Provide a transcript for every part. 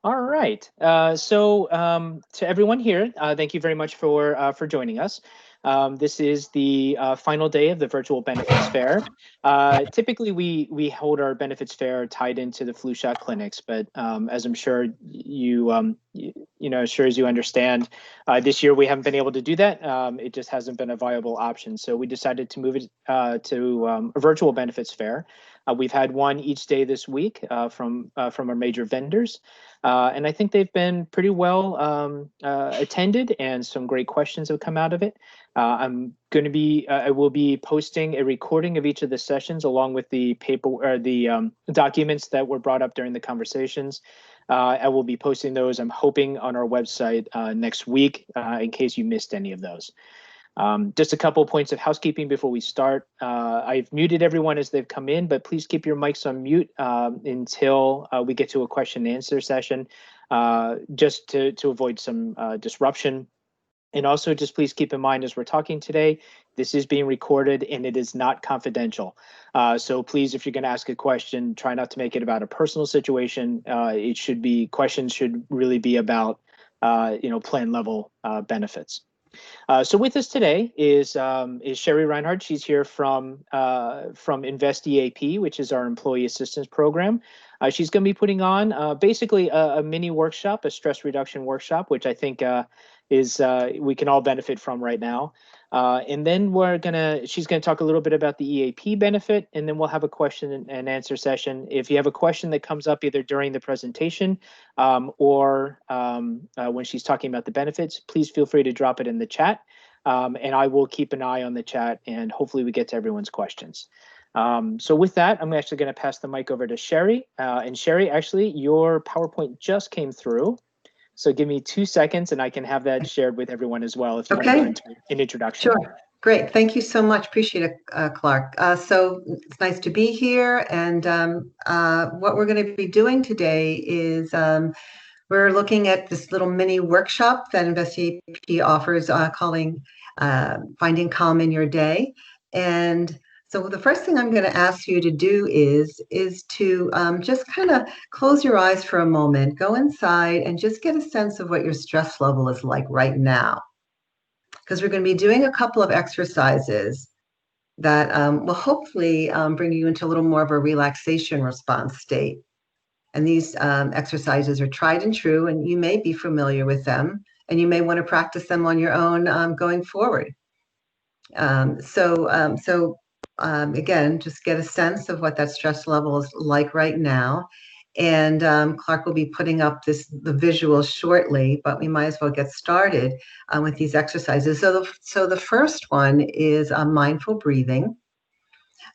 All right. To everyone here, thank you very much for joining us. This is the final day of the virtual benefits fair. Typically, we hold our benefits fair tied into the flu shot clinics, but as I'm sure as sure as you understand, this year we haven't been able to do that. It just hasn't been a viable option, so we decided to move it to a virtual benefits fair. We've had one each day this week from our major vendors. And I think they've been pretty well attended, and some great questions have come out of it. I will be posting a recording of each of the sessions along with the documents that were brought up during the conversations. I will be posting those, I'm hoping, on our website next week in case you missed any of those. Just a couple points of housekeeping before we start. I've muted everyone as they've come in, but please keep your mics on mute until we get to a question and answer session, just to avoid some disruption. And also just please keep in mind as we're talking today, this is being recorded and it is not confidential. So please, if you're going to ask a question, try not to make it about a personal situation. Questions should really be about plan level benefits. So with us today is Sherry Reinhardt. She's here from InvestEAP, which is our employee assistance program. She's going to be putting on basically a mini workshop, a stress reduction workshop, which I think we can all benefit from right now. And then she's gonna talk a little bit about the EAP benefit, and then we'll have a question and answer session. If you have a question that comes up either during the presentation or when she's talking about the benefits, please feel free to drop it in the chat. And I will keep an eye on the chat, and hopefully we get to everyone's questions. So with that, I'm actually going to pass the mic over to Sherry. And Sherry, actually, your PowerPoint just came through. So give me 2 seconds and I can have that shared with everyone as well if you want to go into an introduction. Sure. Great. Thank you so much. Appreciate it, Clark. So it's nice to be here. And what we're going to be doing today is we're looking at this little mini workshop that InvestEAP offers calling Finding Calm in Your Day. And so the first thing I'm going to ask you to do is to just kind of close your eyes for a moment, go inside and just get a sense of what your stress level is like right now. Because we're going to be doing a couple of exercises that will hopefully bring you into a little more of a relaxation response state. And these exercises are tried and true, and you may be familiar with them, and you may want to practice them on your own going forward. Again, just get a sense of what that stress level is like right now. And Clark will be putting up the visual shortly, but we might as well get started with these exercises. So the first one is mindful breathing.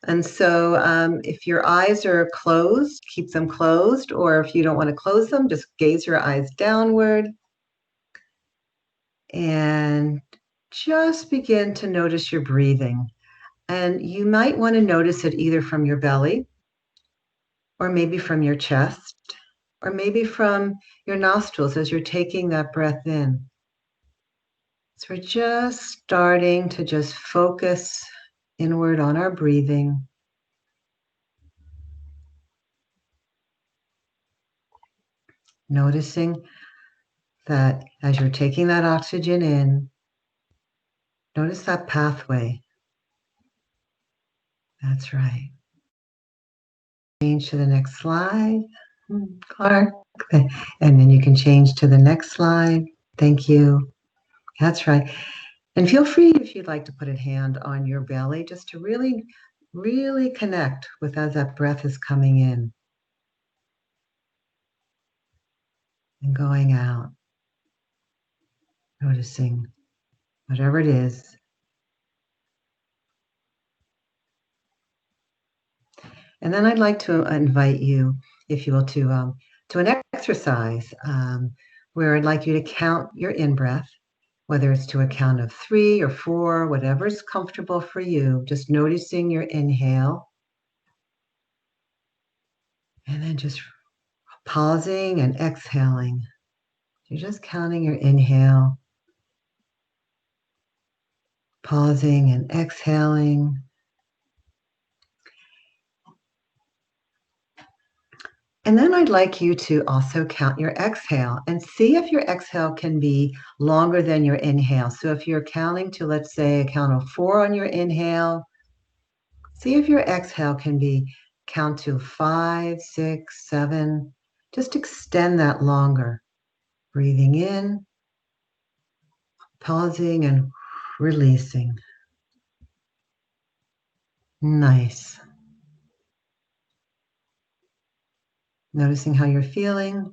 And so if your eyes are closed, keep them closed, or if you don't want to close them, just gaze your eyes downward. And just begin to notice your breathing. And you might want to notice it either from your belly, or maybe from your chest, or maybe from your nostrils as you're taking that breath in. So we're just starting to just focus inward on our breathing. Noticing that as you're taking that oxygen in, notice that pathway. That's right. Change to the next slide, Clark. And then you can change to the next slide. Thank you. That's right. And feel free, if you'd like, to put a hand on your belly just to really, really connect with as that breath is coming in and going out. Noticing whatever it is. And then I'd like to invite you, if you will, to an exercise where I'd like you to count your in-breath, whether it's to a count of 3 or 4, whatever's comfortable for you, just noticing your inhale. And then just pausing and exhaling. You're just counting your inhale, pausing and exhaling. And then I'd like you to also count your exhale and see if your exhale can be longer than your inhale. So if you're counting to, let's say, a count of 4 on your inhale, see if your exhale can be count to 5, 6, 7. Just extend that longer. Breathing in, pausing, and releasing. Nice. Noticing how you're feeling.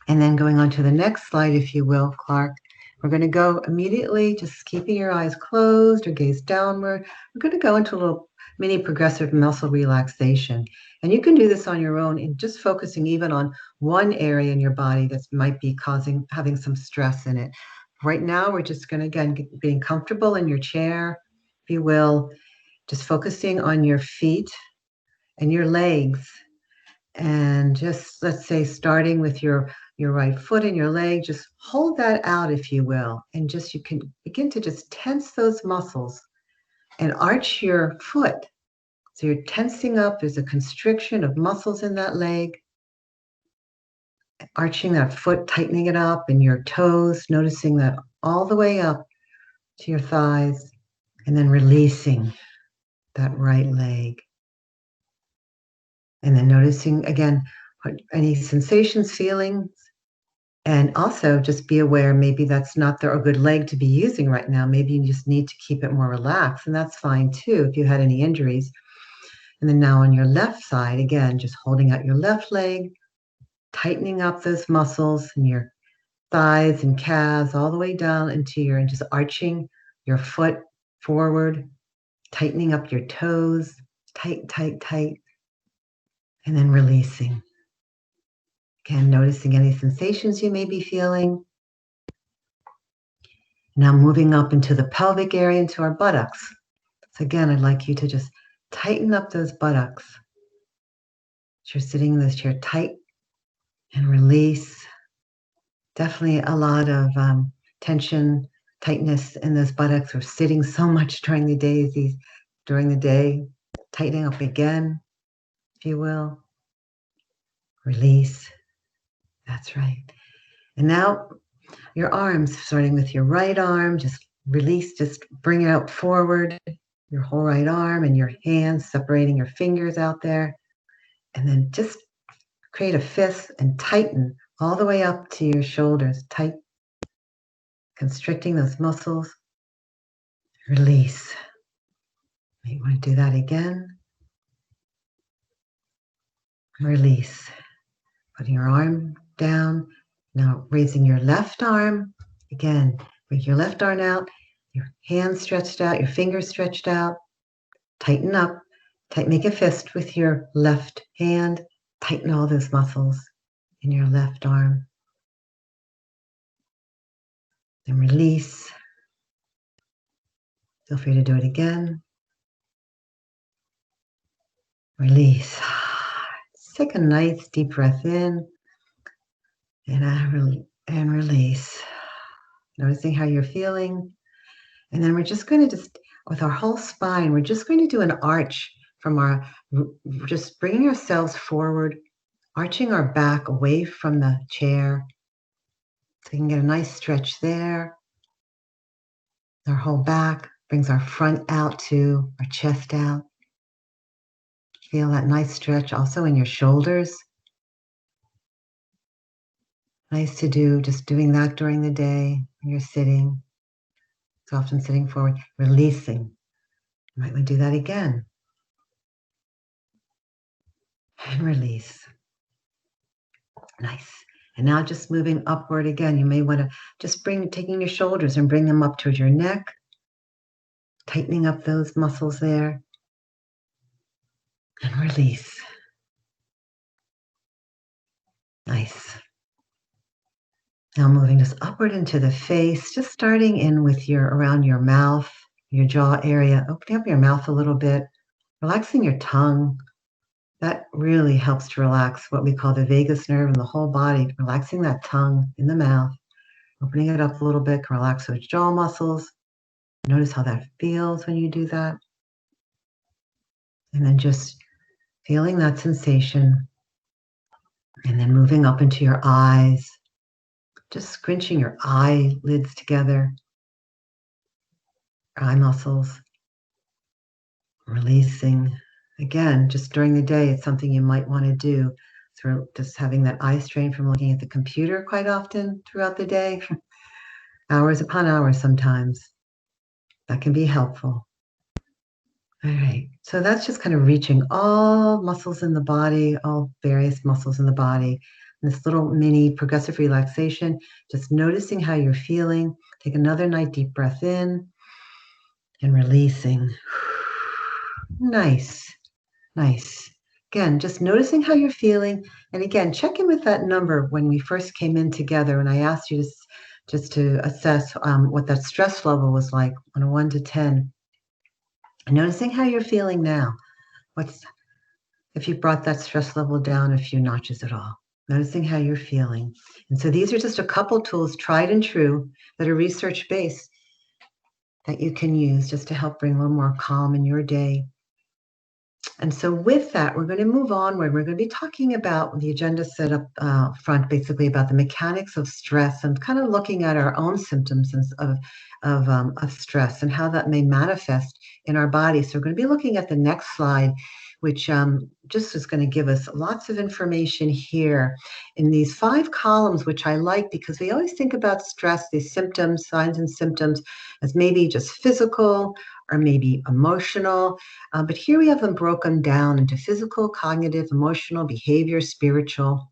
And then going on to the next slide, if you will, Clark. We're going to go immediately, just keeping your eyes closed or gaze downward. We're going to go into a little mini progressive muscle relaxation. And you can do this on your own and just focusing even on one area in your body that might be having some stress in it. Right now, we're just going to, again, being comfortable in your chair, if you will, just focusing on your feet and your legs. And just, let's say, starting with your right foot and your leg, just hold that out, if you will. And just, you can begin to just tense those muscles and arch your foot. So you're tensing up, there's a constriction of muscles in that leg. Arching that foot, tightening it up, and your toes, noticing that all the way up to your thighs, and then releasing that right leg. And then noticing, again, any sensations, feelings, and also just be aware maybe that's not a good leg to be using right now. Maybe you just need to keep it more relaxed, and that's fine too if you had any injuries. And then now on your left side, again, just holding out your left leg, tightening up those muscles in your thighs and calves all the way down and just arching your foot forward, tightening up your toes, tight, tight, tight, and then releasing. Again, noticing any sensations you may be feeling. Now moving up into the pelvic area, into our buttocks. So again, I'd like you to just tighten up those buttocks. As you're sitting in this chair, tight and release. Definitely a lot of tension, tightness in those buttocks. We're sitting so much during the day. Tightening up again, if you will. Release. That's right. And now your arms, starting with your right arm, just release, just bring it out forward, your whole right arm, and your hands, separating your fingers out there. And then just create a fist and tighten all the way up to your shoulders. Tight, constricting those muscles. Release. You want to do that again. Release. Putting your arm down. Now raising your left arm. Again, bring your left arm out. Your hands stretched out. Your fingers stretched out. Tighten up. Make a fist with your left hand. Tighten all those muscles in your left arm. Then release. Feel free to do it again. Release. Take a nice deep breath in and release. Noticing how you're feeling. And then we're just going to with our whole spine, we're just going to do an arch from just bringing ourselves forward, arching our back away from the chair. So you can get a nice stretch there. Our whole back brings our front out too, our chest out. Feel that nice stretch also in your shoulders. Nice to do, just doing that during the day when you're sitting. It's often sitting forward, releasing. You might want to do that again. And release. Nice. And now just moving upward again. You may want to just taking your shoulders and bring them up towards your neck. Tightening up those muscles there. And release. Nice. Now moving just upward into the face, just starting in with around your mouth, your jaw area, opening up your mouth a little bit, relaxing your tongue. That really helps to relax what we call the vagus nerve in the whole body, relaxing that tongue in the mouth, opening it up a little bit, can relax those jaw muscles. Notice how that feels when you do that. And then just Feeling that sensation. And then moving up into your eyes, just scrunching your eyelids together, eye muscles, releasing. Again, just during the day, it's something you might want to do through just having that eye strain from looking at the computer quite often throughout the day, hours upon hours sometimes. That can be helpful. All right, so that's just kind of reaching all muscles in the body, all various muscles in the body. And this little mini progressive relaxation, just noticing how you're feeling. Take another nice deep breath in and releasing. Nice, nice. Again, just noticing how you're feeling. And again, check in with that number when we first came in together. And I asked you to just to assess what that stress level was like on a 1 to 10. And noticing how you're feeling now. What's if you brought that stress level down a few notches at all? Noticing how you're feeling. And so these are just a couple tools, tried and true, that are research-based that you can use just to help bring a little more calm in your day. And so with that, we're going to move onward. We're going to be talking about the agenda set up front, basically about the mechanics of stress and kind of looking at our own symptoms of stress and how that may manifest in our body. So we're going to be looking at the next slide, which just is going to give us lots of information here in these 5 columns, which I like because we always think about stress, these symptoms, signs and symptoms, as maybe just physical or maybe emotional. But here we have them broken down into physical, cognitive, emotional, behavior, spiritual.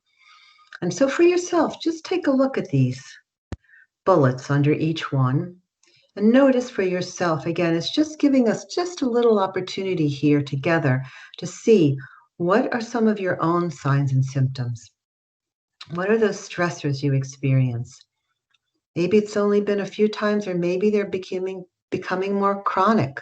And so for yourself, just take a look at these bullets under each one. And notice for yourself, again, it's just giving us just a little opportunity here together to see what are some of your own signs and symptoms. What are those stressors you experience? Maybe it's only been a few times, or maybe they're becoming more chronic.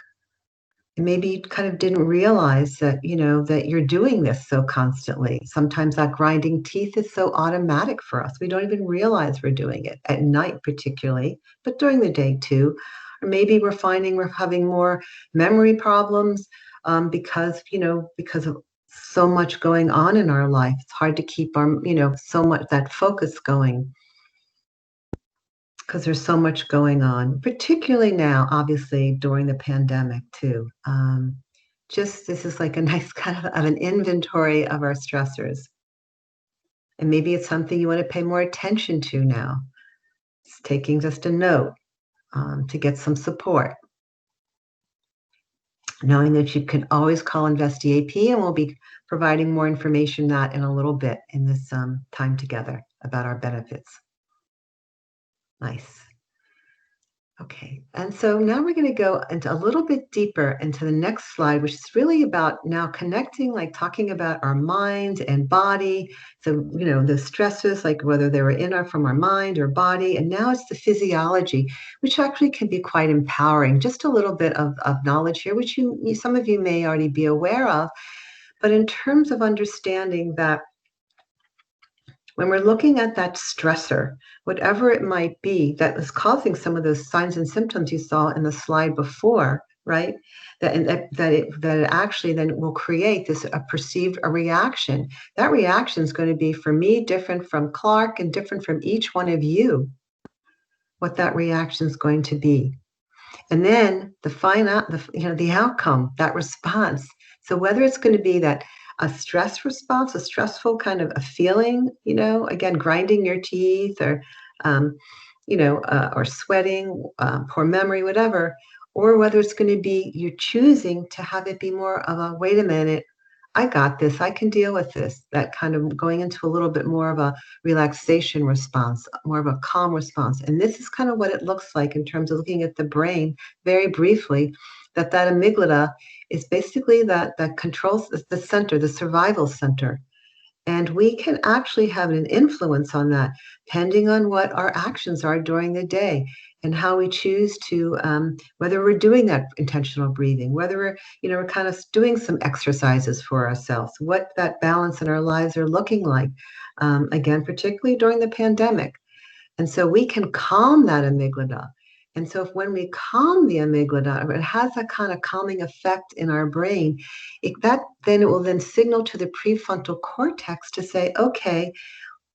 And maybe you kind of didn't realize that, that you're doing this so constantly. Sometimes that grinding teeth is so automatic for us. We don't even realize we're doing it at night, particularly, but during the day too. Or maybe we're finding we're having more memory problems because of so much going on in our life. It's hard to keep our, so much that focus going, because there's so much going on, particularly now, obviously, during the pandemic, too. Just this is like a nice kind of an inventory of our stressors. And maybe it's something you want to pay more attention to now. It's taking just a note to get some support. Knowing that you can always call InvestEAP, and we'll be providing more information on that in a little bit in this time together about our benefits. Nice. Okay, and so now we're going to go into a little bit deeper into the next slide, which is really about now connecting, like talking about our mind and body. So, the stresses, like whether they were from our mind or body, and now it's the physiology, which actually can be quite empowering. Just a little bit of knowledge here, which some of you may already be aware of, but in terms of understanding that when we're looking at that stressor, whatever it might be that is causing some of those signs and symptoms you saw in the slide before, right? That it actually then will create a perceived reaction. That reaction is going to be, for me, different from Clark and different from each one of you, what that reaction is going to be. And then the outcome, that response. So whether it's going to be that a stress response, a stressful kind of a feeling, again, grinding your teeth or, or sweating, poor memory, whatever, or whether it's going to be you're choosing to have it be more of a, wait a minute, I got this, I can deal with this, that kind of going into a little bit more of a relaxation response, more of a calm response. And this is kind of what it looks like in terms of looking at the brain very briefly, that amygdala is basically that controls the center, the survival center. And we can actually have an influence on that, depending on what our actions are during the day and how we choose to, whether we're doing that intentional breathing, whether we're kind of doing some exercises for ourselves, what that balance in our lives are looking like, again, particularly during the pandemic. And so we can calm that amygdala And so when we calm the amygdala, it has a kind of calming effect in our brain. It will then signal to the prefrontal cortex to say, okay,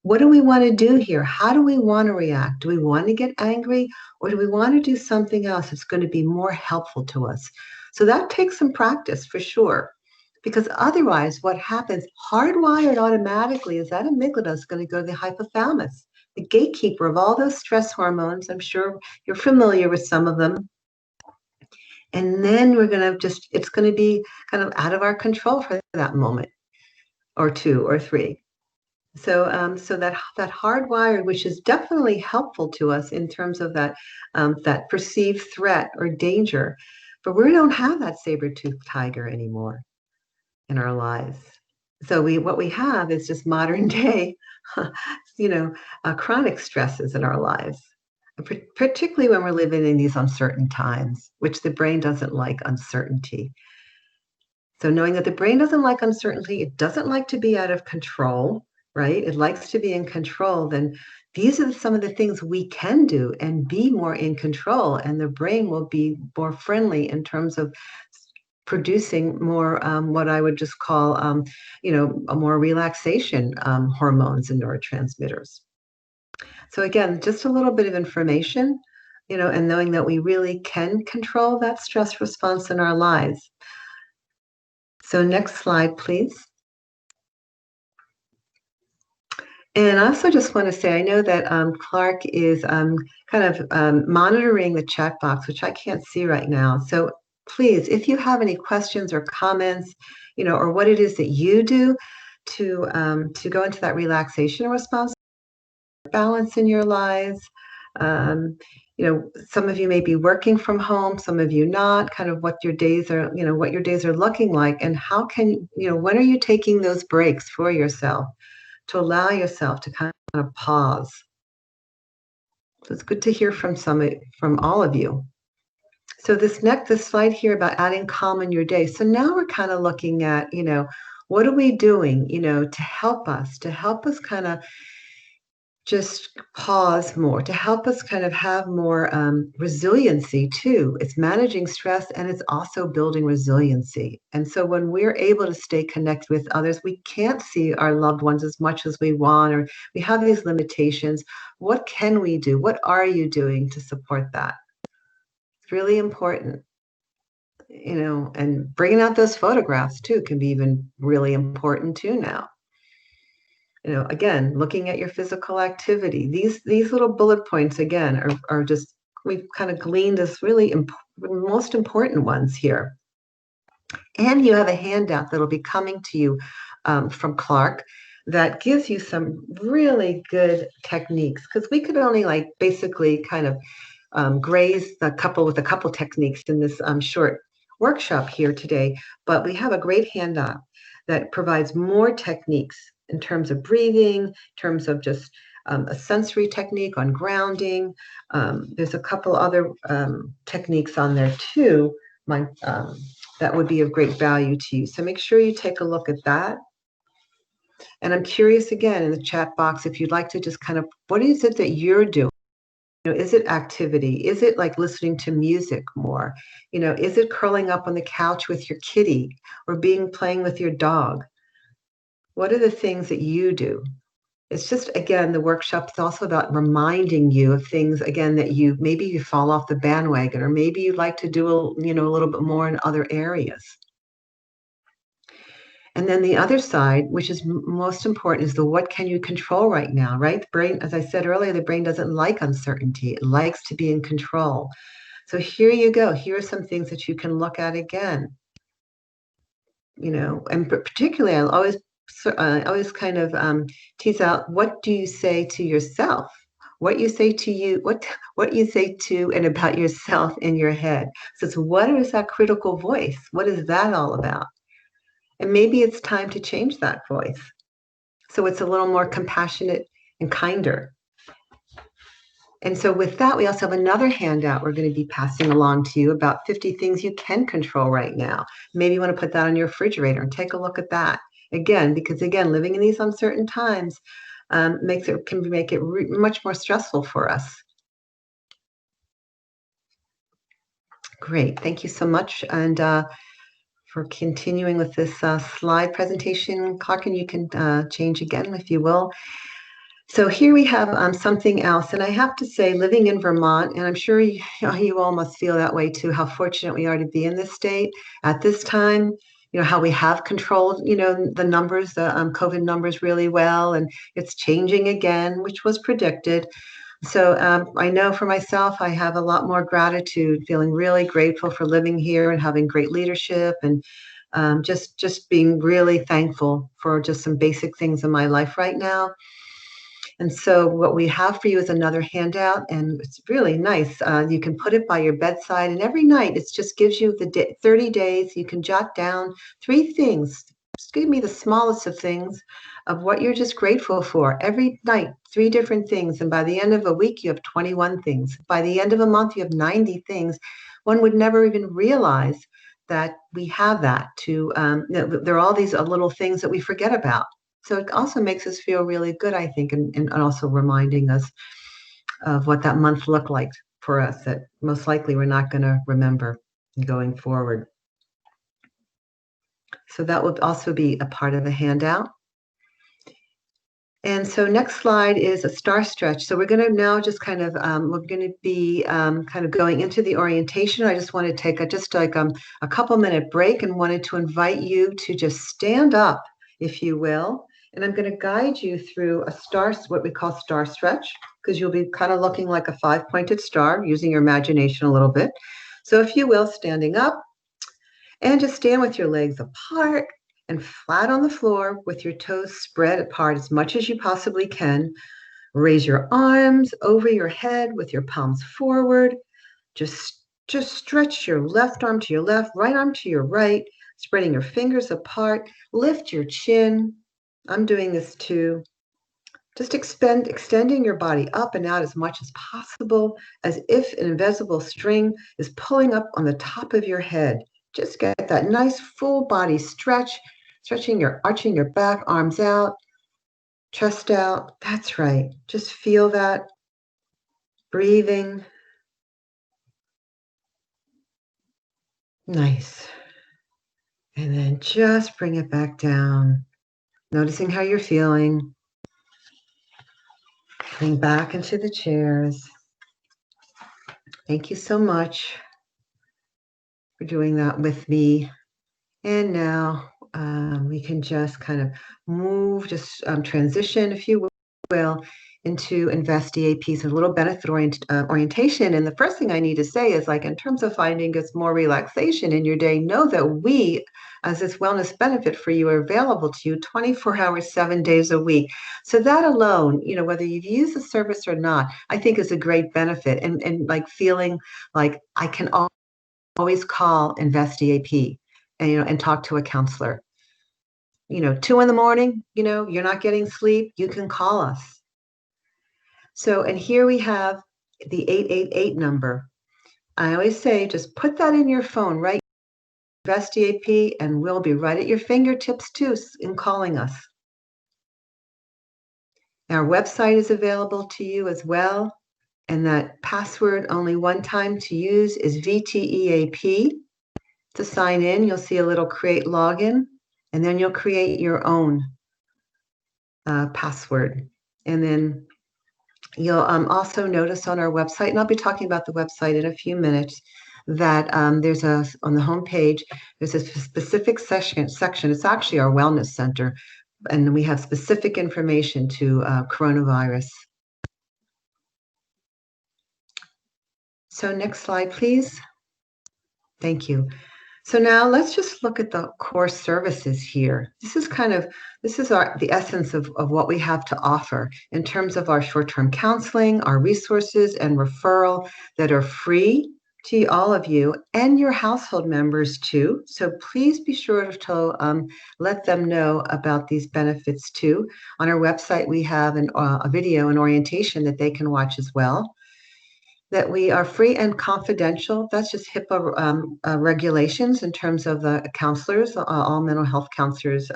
what do we want to do here? How do we want to react? Do we want to get angry, or do we want to do something else that's going to be more helpful to us? So that takes some practice for sure. Because otherwise, what happens hardwired automatically is that amygdala is going to go to the hypothalamus, the gatekeeper of all those stress hormones. I'm sure you're familiar with some of them. And then it's going to be kind of out of our control for that moment or two or three. So that hardwired, which is definitely helpful to us in terms of that perceived threat or danger, but we don't have that saber-toothed tiger anymore in our lives. So what we have is just modern day, chronic stresses in our lives, particularly when we're living in these uncertain times, which the brain doesn't like uncertainty. So knowing that the brain doesn't like uncertainty, it doesn't like to be out of control, right? It likes to be in control. Then these are some of the things we can do and be more in control. And the brain will be more friendly in terms of producing more what I would just call, a more relaxation hormones and neurotransmitters. So again, just a little bit of information, and knowing that we really can control that stress response in our lives. So next slide, please. And I also just want to say, I know that Clark is kind of monitoring the chat box, which I can't see right now. So please, if you have any questions or comments, or what it is that you do to go into that relaxation response, balance in your lives. Some of you may be working from home, some of you not, kind of what your days are, what your days are looking like, and how can, when are you taking those breaks for yourself to allow yourself to kind of pause? So it's good to hear from all of you. So this slide here about adding calm in your day. So now we're kind of looking at, what are we doing, to help us kind of just pause more, to help us kind of have more resiliency too. It's managing stress and it's also building resiliency. And so when we're able to stay connected with others, we can't see our loved ones as much as we want, or we have these limitations. What can we do? What are you doing to support that? It's really important. And bringing out those photographs too can be even really important too now. Again, looking at your physical activity. These little bullet points, again, are just, we've kind of gleaned as really most important ones here. And you have a handout that'll be coming to you from Clark that gives you some really good techniques, because we could only basically kind of graze with a couple techniques in this short workshop here today, but we have a great handout that provides more techniques in terms of breathing, in terms of just a sensory technique on grounding. There's a couple other techniques on there too, that would be of great value to you. So make sure you take a look at that. And I'm curious again in the chat box, if you'd like to just kind of, what is it that you're doing? Is it activity? Is it like listening to music more? Is it curling up on the couch with your kitty or playing with your dog? What are the things that you do? It's just, again, the workshop is also about reminding you of things, again, that maybe you fall off the bandwagon, or maybe you'd like to do a little bit more in other areas. And then the other side, which is most important, is the what can you control right now, right? The brain, as I said earlier, the brain doesn't like uncertainty. It likes to be in control. So here you go. Here are some things that you can look at again. And particularly, I always kind of tease out, what do you say to yourself? What you say to you, what you say to and about yourself in your head. So it's, what is that critical voice? What is that all about? And maybe it's time to change that voice, so it's a little more compassionate and kinder. And so with that, we also have another handout we're going to be passing along to you about 50 things you can control right now. Maybe you want to put that on your refrigerator and take a look at that. Again, because living in these uncertain times can make it much more stressful for us. Great. Thank you so much. And for continuing with this slide presentation, Clark, and you can change again if you will. So here we have something else. And I have to say, living in Vermont, and I'm sure you all must feel that way too, how fortunate we are to be in this state at this time, how we have controlled, the numbers, the COVID numbers really well, and it's changing again, which was predicted. So I know for myself, I have a lot more gratitude, feeling really grateful for living here and having great leadership, and just being really thankful for just some basic things in my life right now. And so what we have for you is another handout, and it's really nice. You can put it by your bedside, and every night it just gives you the 30 days. You can jot down 3 things. Just give me the smallest of things of what you're just grateful for. Every night, 3 different things. And by the end of a week, you have 21 things. By the end of a month, you have 90 things. One would never even realize that we have that there are all these little things that we forget about. So it also makes us feel really good, I think, and also reminding us of what that month looked like for us that most likely we're not going to remember going forward. So that will also be a part of the handout. And so next slide is a star stretch. So we're going to now just kind of, we're going to be kind of going into the orientation. I just want to take a couple minute break and wanted to invite you to just stand up, if you will. And I'm going to guide you through what we call star stretch, because you'll be kind of looking like a 5-pointed star, using your imagination a little bit. So if you will, standing up, and just stand with your legs apart and flat on the floor with your toes spread apart as much as you possibly can. Raise your arms over your head with your palms forward. Just stretch your left arm to your left, right arm to your right, spreading your fingers apart. Lift your chin. I'm doing this too. Just extending your body up and out as much as possible, as if an invisible string is pulling up on the top of your head. Just get that nice full body stretch, arching your back, arms out, chest out. That's right. Just feel that. Breathing. Nice. And then just bring it back down. Noticing how you're feeling. Coming back into the chairs. Thank you so much for doing that with me. And now we can just kind of move, transition, if you will, into InvestEAP, so a little benefit orientation. And the first thing I need to say is, like, in terms of finding us more relaxation in your day, know that we, as this wellness benefit for you, are available to you 24 hours, 7 days a week. So that alone, whether you've used the service or not, I think is a great benefit. And like feeling like I can always call InvestEAP and talk to a counselor. 2 a.m, you're not getting sleep, you can call us. So, and here we have the 888 number. I always say, just put that in your phone, right? InvestEAP, and we'll be right at your fingertips too in calling us. Our website is available to you as well. And that password, only one time to use, is VTEAP. To sign in, you'll see a little create login, and then you'll create your own password. And then you'll also notice on our website, and I'll be talking about the website in a few minutes, that on the home page, there's a specific section. It's actually our wellness center, and we have specific information to coronavirus. So next slide, please. Thank you. So now let's just look at the core services here. This is the essence of what we have to offer in terms of our short-term counseling, our resources and referral that are free to all of you and your household members too. So please be sure to let them know about these benefits too. On our website, we have a video and orientation that they can watch as well. That we are free and confidential. That's just HIPAA regulations in terms of the counselors. All mental health counselors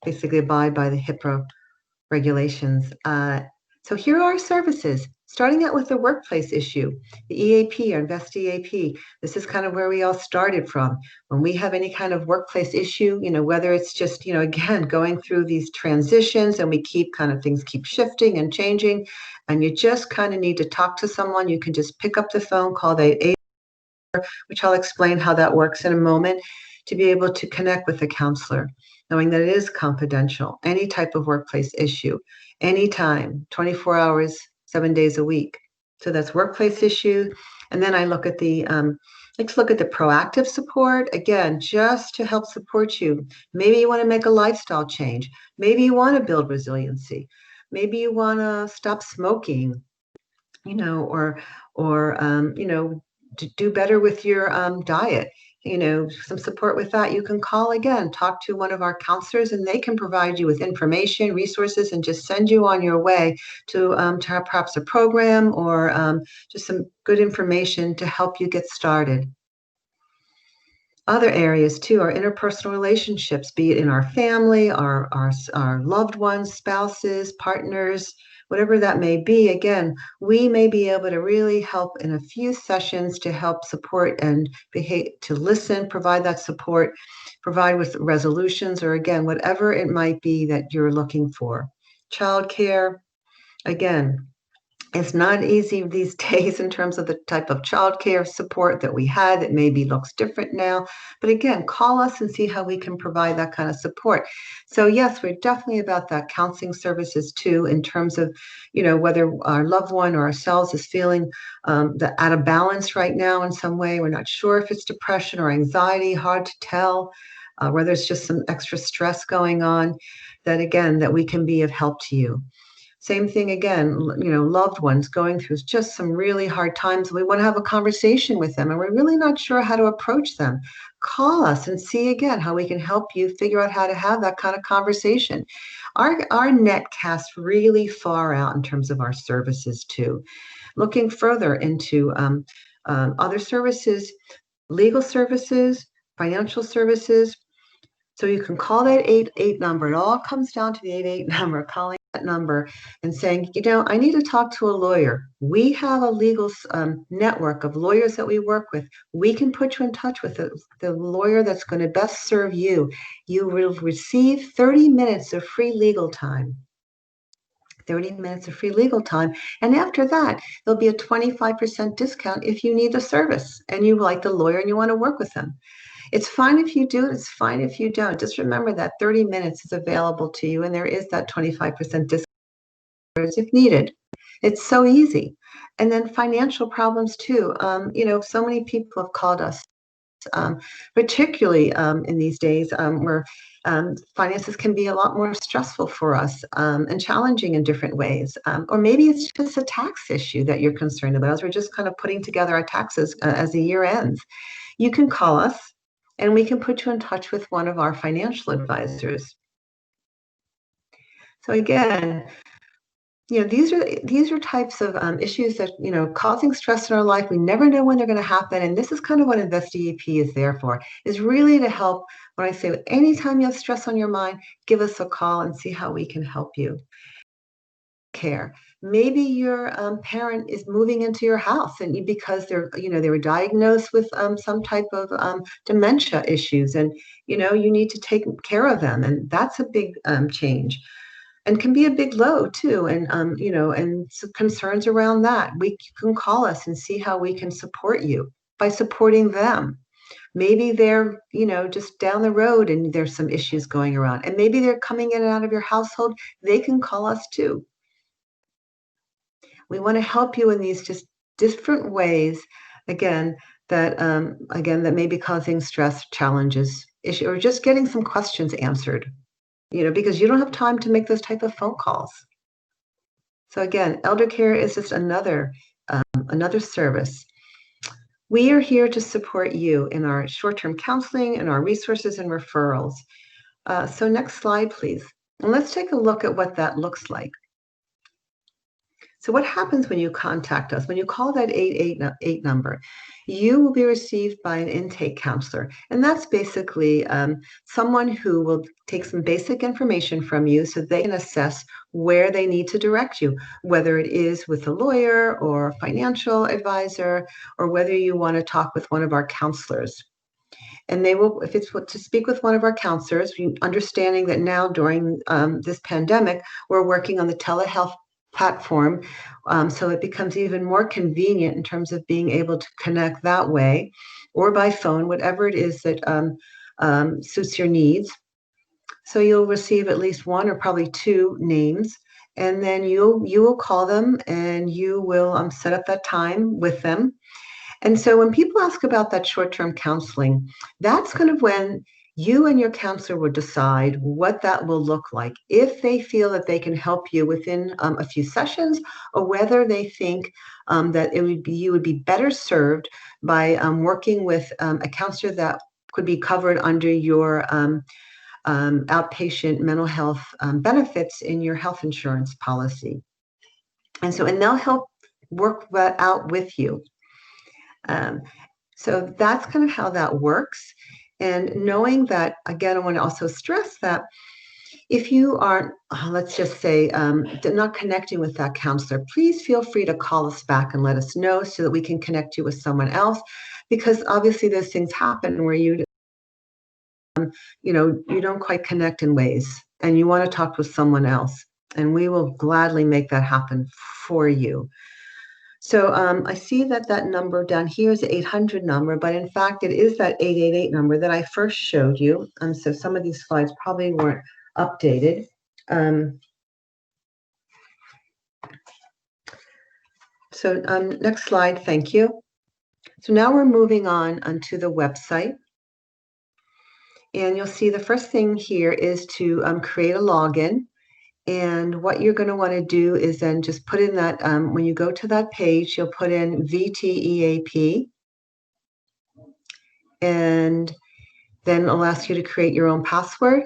basically abide by the HIPAA regulations. So here are our services. starting out with the workplace issue, the EAP or InvestEAP. This is kind of where we all started from. When we have any kind of workplace issue, whether it's just, again, going through these transitions and we keep things keep shifting and changing, and you just kind of need to talk to someone, you can just pick up the phone, call the, which I'll explain how that works in a moment, to be able to connect with a counselor, knowing that it is confidential, any type of workplace issue, anytime, 24 hours, 7 days a week. So that's workplace issue. And then I look at let's look at the proactive support, again, just to help support you. Maybe you want to make a lifestyle change. Maybe you want to build resiliency. Maybe you want to stop smoking, or to do better with your diet, some support with that. You can call again, talk to one of our counselors, and they can provide you with information, resources, and just send you on your way to have perhaps a program or just some good information to help you get started. Other areas too are interpersonal relationships, be it in our family, our loved ones, spouses, partners, whatever that may be. Again, we may be able to really help in a few sessions to help support and to listen, provide that support, provide with resolutions, or again, whatever it might be that you're looking for. Childcare, again, it's not easy these days in terms of the type of childcare support that we had that maybe looks different now. But again, call us and see how we can provide that kind of support. So yes, we're definitely about that counseling services too, in terms of, whether our loved one or ourselves is feeling out of balance right now in some way. We're not sure if it's depression or anxiety, hard to tell, whether it's just some extra stress going on, that we can be of help to you. Same thing again, loved ones going through just some really hard times. We want to have a conversation with them and we're really not sure how to approach them. Call us and see again how we can help you figure out how to have that kind of conversation. Our net casts really far out in terms of our services too. Looking further into other services, legal services, financial services. So you can call that 88 number. It all comes down to the 88 number, calling that number and saying, I need to talk to a lawyer. We have a legal network of lawyers that we work with. We can put you in touch with the lawyer that's going to best serve you. You will receive 30 minutes of free legal time. 30 minutes of free legal time. And after that, there'll be a 25% discount if you need the service and you like the lawyer and you want to work with them. It's fine if you do, it's fine if you don't. Just remember that 30 minutes is available to you and there is that 25% discount if needed. It's so easy. And then financial problems too. So many people have called us, particularly in these days where finances can be a lot more stressful for us and challenging in different ways. Or maybe it's just a tax issue that you're concerned about as we're just kind of putting together our taxes as the year ends. You can call us and we can put you in touch with one of our financial advisors. So again, these are types of issues that, causing stress in our life. We never know when they're going to happen. And this is kind of what InvestEAP is there for, is really to help. When I say anytime you have stress on your mind, give us a call and see how we can help you. Care. Maybe your parent is moving into your house and because they were diagnosed with some type of dementia issues and, you need to take care of them. And that's a big change and can be a big load too. And, and concerns around that. You can call us and see how we can support you by supporting them. Maybe they're, just down the road and there's some issues going around and maybe they're coming in and out of your household. They can call us too. We want to help you in these just different ways, that may be causing stress, challenges, issue, or just getting some questions answered, because you don't have time to make those type of phone calls. So again, elder care is just another service. We are here to support you in our short-term counseling and our resources and referrals. So next slide, please. And let's take a look at what that looks like. So what happens when you contact us? When you call that 888 number, you will be received by an intake counselor. And that's basically someone who will take some basic information from you so they can assess where they need to direct you, whether it is with a lawyer or a financial advisor, or whether you want to talk with one of our counselors. And they will, if it's to speak with one of our counselors, understanding that now during this pandemic, we're working on the telehealth platform. So it becomes even more convenient in terms of being able to connect that way or by phone, whatever it is that suits your needs. So you'll receive at least one or probably two names, and then you will call them and you will set up that time with them. And so when people ask about that short-term counseling, that's kind of when you and your counselor will decide what that will look like, if they feel that they can help you within a few sessions, or whether they think that you would be better served by working with a counselor that could be covered under your outpatient mental health benefits in your health insurance policy. And they'll help work that out with you. So that's kind of how that works. And knowing that, again, I want to also stress that if you aren't, let's just say, not connecting with that counselor, please feel free to call us back and let us know so that we can connect you with someone else. Because obviously those things happen where you don't quite connect in ways and you want to talk with someone else. And we will gladly make that happen for you. So I see that number down here is the 800 number, but in fact, it is that 888 number that I first showed you. So some of these slides probably weren't updated. Next slide, thank you. So now we're moving on onto the website. And you'll see the first thing here is to create a login. And what you're going to want to do is then just put in that, when you go to that page, you'll put in VTEAP. And then it'll ask you to create your own password.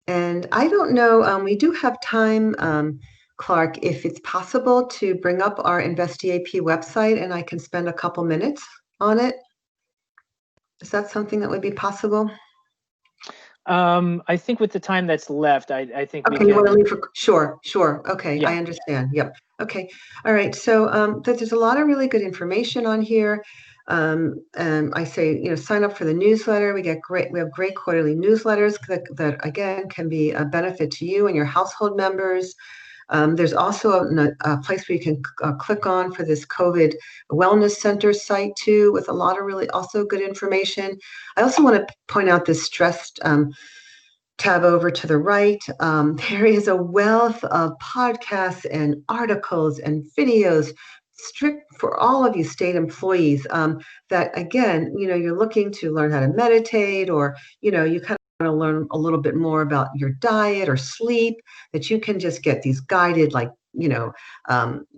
And I don't know, we do have time, Clark, if it's possible to bring up our InvestEAP website and I can spend a couple minutes on it. Is that something that would be possible? I think with the time that's left, I think okay, we can. You want to leave for, sure. Okay, yeah. I understand. Yep. Okay. All right. So there's a lot of really good information on here. I say, sign up for the newsletter. We have great quarterly newsletters that again can be a benefit to you and your household members. There's also a place where you can click on for this COVID Wellness Center site too, with a lot of really also good information. I also want to point out this stressed tab over to the right. There is a wealth of podcasts and articles and videos strict for all of you state employees that, again, you're looking to learn how to meditate, or, you kind of want to learn a little bit more about your diet or sleep, that you can just get these guided, like,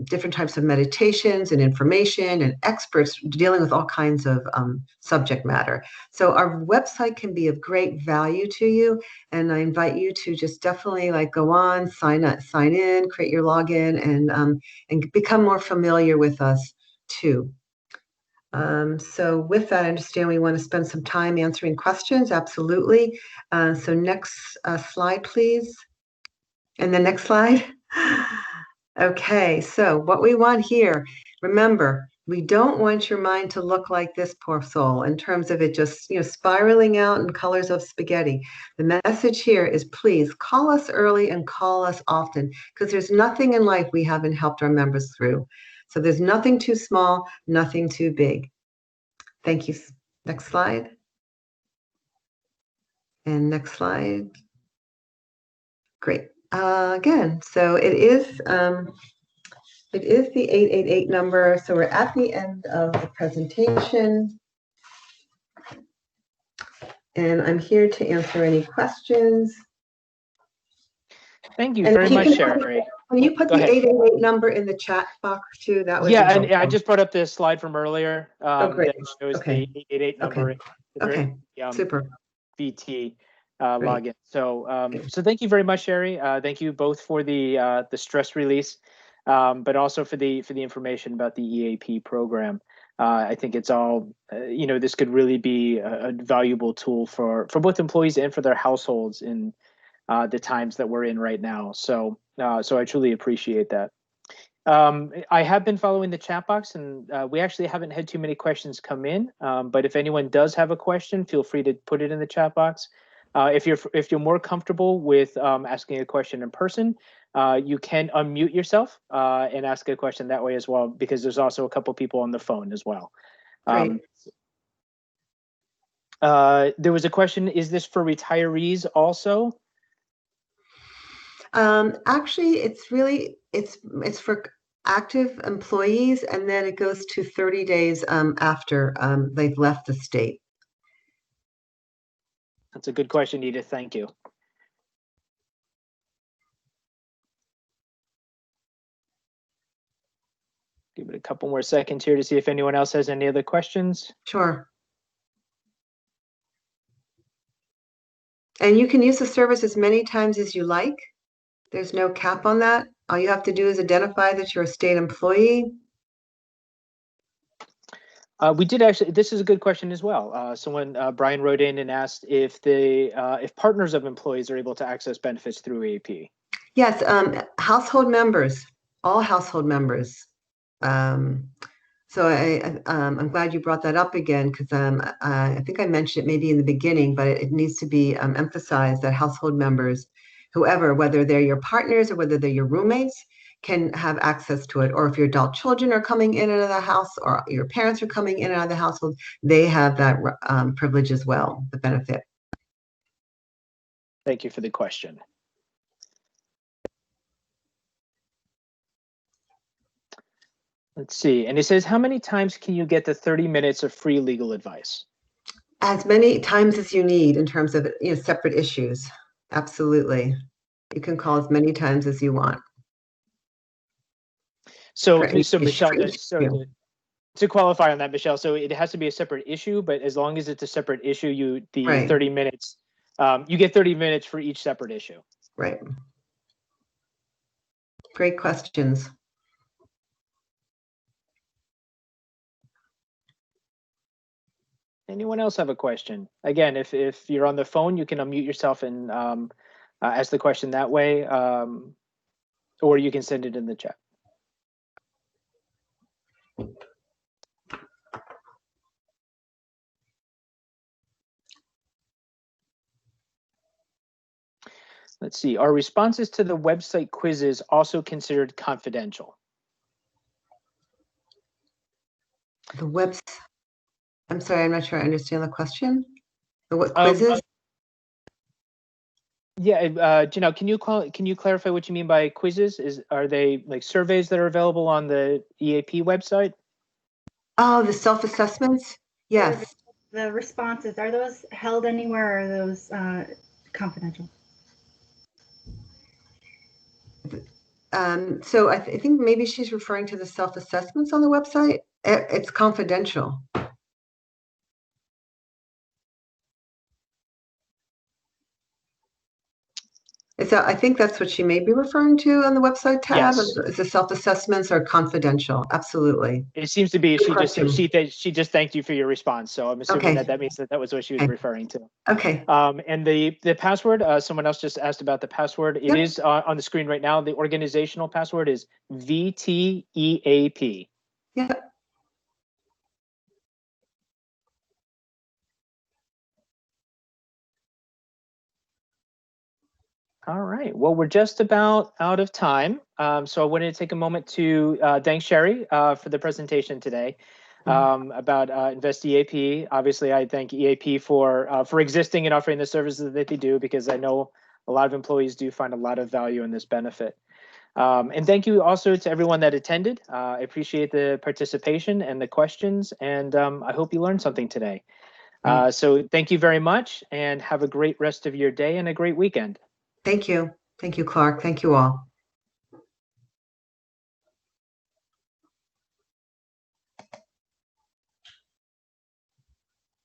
different types of meditations and information and experts dealing with all kinds of subject matter. So our website can be of great value to you. And I invite you to just definitely go on, sign in, create your login, and become more familiar with us too. So with that, I understand we want to spend some time answering questions. Absolutely. So next slide, please. And the next slide. Okay, so what we want here, remember, we don't want your mind to look like this, poor soul, in terms of it just spiraling out in colors of spaghetti. The message here is, please call us early and call us often, because there's nothing in life we haven't helped our members through. So there's nothing too small, nothing too big. Thank you. Next slide. And next slide. Great. Again, so it is the 888 number. So we're at the end of the presentation. And I'm here to answer any questions. Thank you very much, Sherry. Can you put the 888 number in the chat box too? That would be helpful. And I just brought up the slide from earlier great. that shows the 888 number. Okay, super. VT login. So thank you very much, Sherry. Thank you both for the stress release. but also for the information about the EAP program. I think it's all, this could really be a valuable tool for both employees and for their households in the times that we're in right now. So I truly appreciate that. I have been following the chat box, and we actually haven't had too many questions come in. But if anyone does have a question, feel free to put it in the chat box. If you're more comfortable with asking a question in person, you can unmute yourself and ask a question that way as well, because there's also a couple people on the phone as well. Great. There was a question: is this for retirees also? Actually, it's for active employees, and then it goes to 30 days after they've left the state. That's a good question, Edith. Thank you. Give it a couple more seconds here to see if anyone else has any other questions. Sure. And you can use the service as many times as you like. There's no cap on that. All you have to do is identify that you're a state employee. We did actually, this is a good question as well. Brian wrote in and asked if partners of employees are able to access benefits through EAP. Yes, household members, all household members. So I'm glad you brought that up again, because I think I mentioned it maybe in the beginning, but it needs to be emphasized that household members, whoever, whether they're your partners or whether they're your roommates, can have access to it. Or if your adult children are coming in and out of the house, or your parents are coming in and out of the household, they have that privilege as well, the benefit. Thank you for the question. Let's see. And it says, how many times can you get the 30 minutes of free legal advice? As many times as you need in terms of separate issues. Absolutely. You can call as many times as you want. So Michelle, to qualify on that, Michelle, so it has to be a separate issue, but as long as it's a separate issue, right. 30 minutes, you get 30 minutes for each separate issue. Right. Great questions. Anyone else have a question? Again, if you're on the phone, you can unmute yourself and ask the question that way, or you can send it in the chat. Let's see. Are responses to the website quizzes also considered confidential? The website. I'm sorry, I'm not sure I understand the question. What quizzes? Yeah, Janelle, can you clarify what you mean by quizzes? Are they like surveys that are available on the EAP website? Oh, the self-assessments? Yes. The responses, are those held anywhere, or are those confidential? So I think maybe she's referring to the self-assessments on the website. It's confidential. I think that's what she may be referring to on the website tab. Yes. Is the self-assessments are confidential? Absolutely. It seems to be. She just thanked you for your response. So I'm assuming that means that was what she was referring to. Okay. And the password. Someone else just asked about the password. It is on the screen right now. The organizational password is VTEAP. Yeah. All right. Well, we're just about out of time. So I wanted to take a moment to thank Sherry for the presentation today about InvestEAP. Obviously, I thank EAP for existing and offering the services that they do, because I know a lot of employees do find a lot of value in this benefit. And thank you also to everyone that attended. I appreciate the participation and the questions, and I hope you learned something today. So thank you very much, and have a great rest of your day and a great weekend. Thank you. Thank you, Clark. Thank you all.